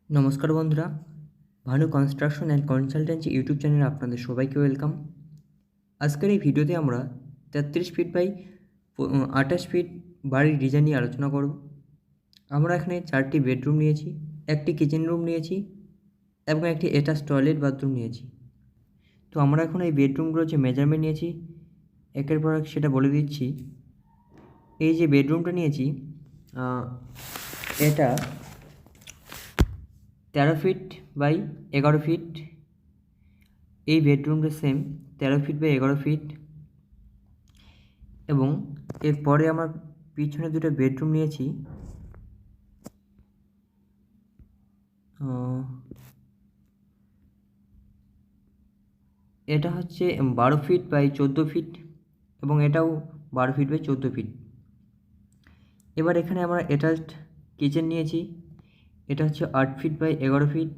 নমস্কার বন্ধুরা, Bhanu construction and consultancy YouTube চ্যানেলে আপনাদের সবাইকে ওয়েলকাম। আজকের এই ভিডিওতে আমরা 33 ফিট বাই 28 ফিট বাড়ির ডিজাইন নিয়ে আলোচনা করব। আমরা এখানে 4টি বেডরুম নিয়েছি, একটি কিচেন রুম নিয়েছি এবং একটি অ্যাটাচ টয়লেট বাথরুম নিয়েছি। তো আমরা এখন এই বেডরুমগুলোর যে মেজারমেন্ট নিয়েছি একের পর এক সেটা বলে দিচ্ছি। এই যে বেডরুমটা নিয়েছি এটা 13 ফিট বাই 11 ফিট। এই বেডরুমটা সেম 13 ফিট বাই 11 ফিট। এবং এরপরে আমার পিছনে দুটো বেডরুম নিয়েছি, এটা হচ্ছে 12 ফিট বাই 14 ফিট এবং এটাও 12 ফিট বাই 14 ফিট। এবার এখানে আমরা অ্যাটাচড কিচেন নিয়েছি, এটা হচ্ছে 8 ফিট বাই 11 ফিট।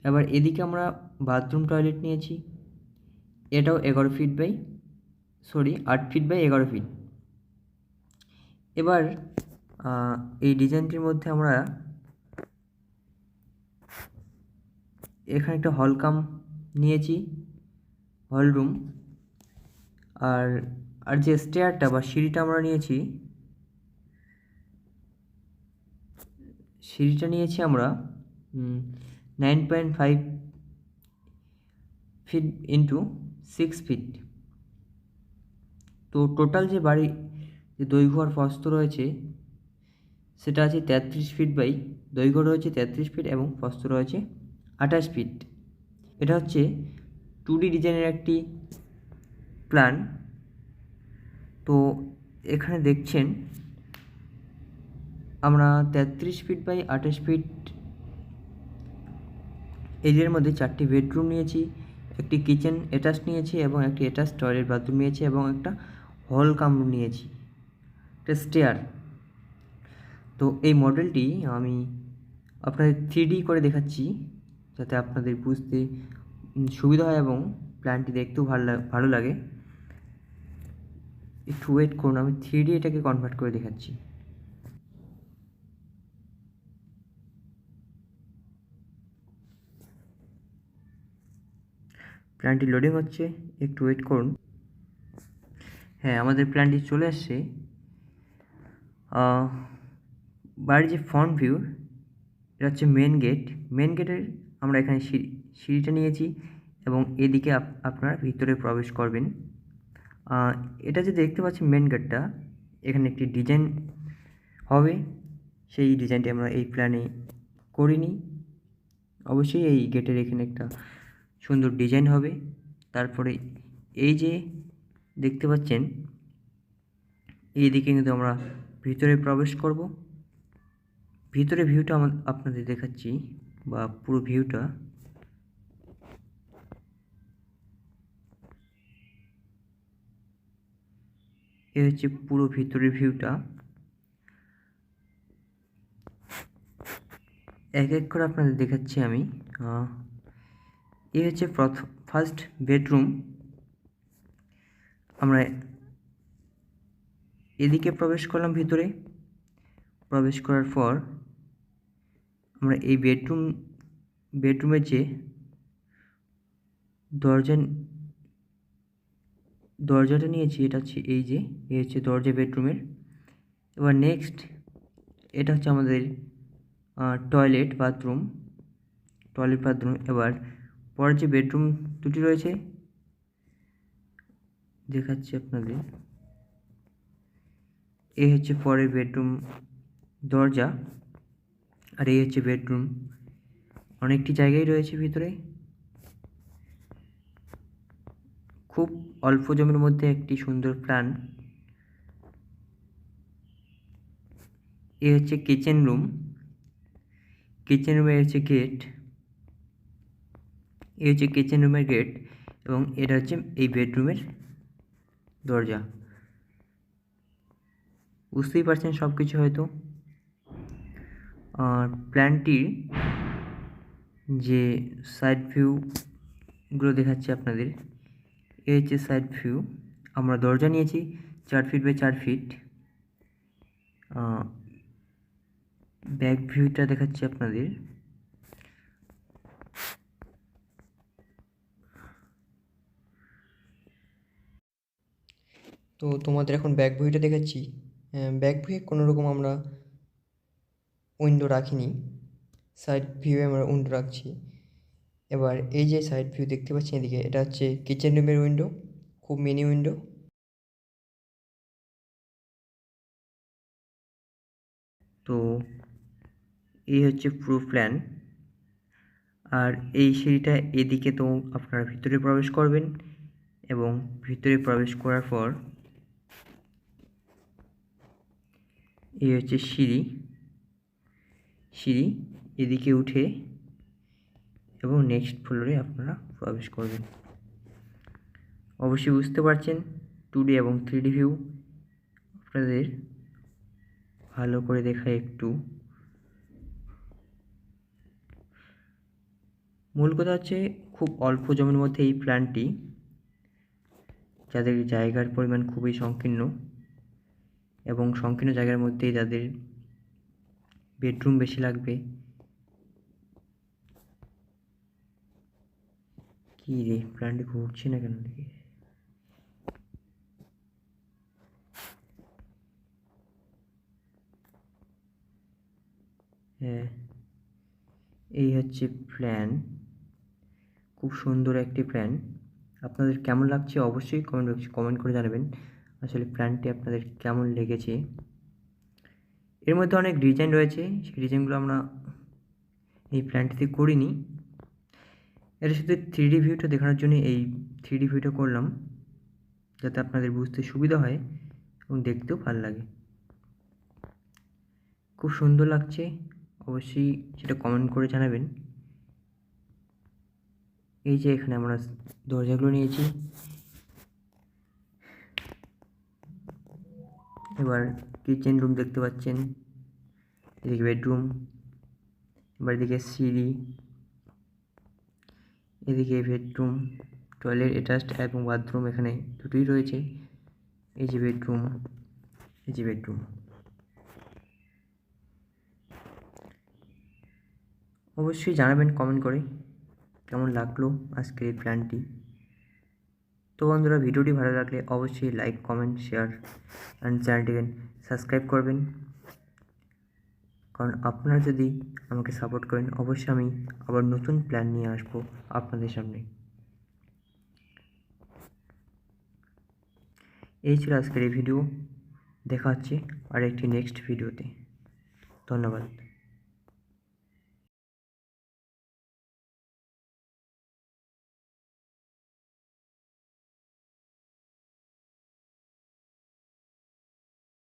এবার এদিকে আমরা বাথরুম টয়লেট নিয়েছি, এটাও 8 ফিট বাই 11 ফিট। এবার এই ডিজাইনটির মধ্যে আমরা এখানে একটা হল কাম নিয়েছি, হল রুম। আর আর যে স্টেয়ারটা বা সিঁড়িটা আমরা নিয়েছি, সিঁড়িটা নিয়েছি আমরা 9.5 ফিট ইন্টু 6 ফিট। তো টোটাল যে বাড়ি যে দৈর্ঘ্য আর প্রস্থ রয়েছে সেটা আছে 33 ফিট বাই, দৈর্ঘ্য রয়েছে 33 ফিট এবং প্রস্থ রয়েছে 28 ফিট। এটা হচ্ছে 2D ডিজাইনের একটি প্ল্যান। তো এখানে দেখছেন আমরা 33 ফিট বাই 28 ফিট এরিয়ার মধ্যে 4টি বেডরুম নিয়েছি, একটি কিচেন অ্যাটাচ নিয়েছি এবং একটি অ্যাটাচ টয়লেট বাথরুম নিয়েছি এবং একটা হল কাম নিয়েছি, একটা স্টেয়ার। তো এই মডেলটি আমি আপনাদের 3D করে দেখাচ্ছি যাতে আপনাদের বুঝতে সুবিধা হয় এবং প্ল্যানটি দেখতেও ভালো লাগে। একটু ওয়েট করুন, আমি 3D এটাকে কনভার্ট করে দেখাচ্ছি। প্ল্যানটি লোডিং হচ্ছে, একটু ওয়েট করুন। হ্যাঁ, আমাদের প্ল্যানটি চলে আসছে। বাড়ির যে ফ্রন্ট ভিউ, এটা হচ্ছে মেন গেট। মেন গেটের আমরা এখানে সিঁড়িটা নিয়েছি এবং এদিকে আপনারা ভিতরে প্রবেশ করবেন। এটা যে দেখতে পাচ্ছি মেন গেটটা, এখানে একটি ডিজাইন হবে, সেই ডিজাইনটি আমরা এই প্ল্যানে করিনি। অবশ্যই এই গেটের এখানে একটা সুন্দর ডিজাইন হবে। তারপরে এই যে দেখতে পাচ্ছেন এই দিকে কিন্তু আমরা ভিতরে প্রবেশ করব। ভিতরে ভিউটা আপনাদের দেখাচ্ছি, বা পুরো ভিউটা। এই হচ্ছে পুরো ভিতরের ভিউটা। এক এক করে আপনাদের দেখাচ্ছি আমি। এই হচ্ছে ফার্স্ট বেডরুম। আমরা এদিকে প্রবেশ করলাম, ভিতরে প্রবেশ করার পর আমরা এই বেডরুমের যে দরজাটা নিয়েছি, এটা হচ্ছে এই হচ্ছে দরজা বেডরুমের। এবার নেক্সট এটা হচ্ছে আমাদের টয়লেট বাথরুম। এবার পরের যে বেডরুম দুটি রয়েছে দেখাচ্ছি আপনাদের। এই হচ্ছে পরের বেডরুম দরজা, আর এই হচ্ছে বেডরুম। অনেকটি জায়গায় রয়েছে ভিতরে, খুব অল্প জমির মধ্যে একটি সুন্দর প্ল্যান। এই হচ্ছে কিচেন রুম। কিচেন রুমে হচ্ছে গেট, এই হচ্ছে কিচেন রুমের গেট এবং এটা হচ্ছে এই বেডরুমের দরজা। বুঝতেই পারছেন সব কিছু হয়তো। আর প্ল্যানটির যে সাইড ভিউগুলো দেখাচ্ছি আপনাদের, এই হচ্ছে সাইড ভিউ। আমরা দরজা নিয়েছি 4 ফিট বাই 4 ফিট। ব্যাক ভিউটা দেখাচ্ছি আপনাদের। তো তোমাদের এখন ব্যাক ভিউটা দেখাচ্ছি। ব্যাক ভিউয়ে কোনো রকম আমরা উইন্ডো রাখিনি, সাইড ভিউয়ে আমরা উইন্ডো রাখছি। এবার এই যে সাইড ভিউ দেখতে পাচ্ছেন এদিকে, এটা হচ্ছে কিচেন রুমের উইন্ডো, খুব মিনি উইন্ডো। তো এই হচ্ছে পুরো প্ল্যান। আর এই সিঁড়িটা এদিকে, তো আপনারা ভিতরে প্রবেশ করবেন এবং ভিতরে প্রবেশ করার পর এই হচ্ছে সিঁড়ি এদিকে উঠে এবং নেক্সট ফ্লোরে আপনারা প্রবেশ করবেন। অবশ্যই বুঝতে পারছেন 2D এবং 3D ভিউ আপনাদের ভালো করে দেখায় একটু। মূল কথা হচ্ছে খুব অল্প জমির মধ্যে এই প্ল্যানটি, যাদের জায়গার পরিমাণ খুবই সংকীর্ণ এবং সংকীর্ণ জায়গার মধ্যেই যাদের বেডরুম বেশি লাগবে। কি রে, প্ল্যানটি ঘুরছে না কেন দেখি। হ্যাঁ, এই হচ্ছে প্ল্যান, খুব সুন্দর একটি প্ল্যান। আপনাদের কেমন লাগছে অবশ্যই কমেন্ট করে জানাবেন আসলে প্ল্যানটি আপনাদের কেমন লেগেছে। এর মধ্যে অনেক ডিজাইন রয়েছে, সেই ডিজাইনগুলো আমরা এই প্ল্যানটিতে করিনি। এটা শুধু 3D ভিউটা দেখানোর জন্য এই 3D ভিউটা করলাম, যাতে আপনাদের বুঝতে সুবিধা হয় এবং দেখতেও ভালো লাগে। খুব সুন্দর লাগছে, অবশ্যই সেটা কমেন্ট করে জানাবেন। এই যে এখানে আমরা দরজাগুলো নিয়েছি। এবার কিচেন রুম দেখতে পাচ্ছেন, এদিকে বেডরুম, এবার এদিকে সিঁড়ি, এদিকে বেডরুম, টয়লেট অ্যাটাচড এবং বাথরুম এখানে দুটোই রয়েছে। এই যে বেডরুম, এই যে বেডরুম। অবশ্যই জানাবেন কমেন্ট করে কেমন লাগলো আজকের এই প্ল্যানটি। তো বন্ধুরা, ভিডিওটি ভালো লাগলে অবশ্যই লাইক, কমেন্ট, শেয়ার অ্যান্ড চ্যানেলটিকে সাবস্ক্রাইব করবেন, কারণ আপনারা যদি আমাকে সাপোর্ট করেন অবশ্যই আমি আবার নতুন প্ল্যান নিয়ে আসবো আপনাদের সামনে। এই ছিল আজকের এই ভিডিও, দেখা হচ্ছে আর একটি নেক্সট ভিডিওতে। ধন্যবাদ।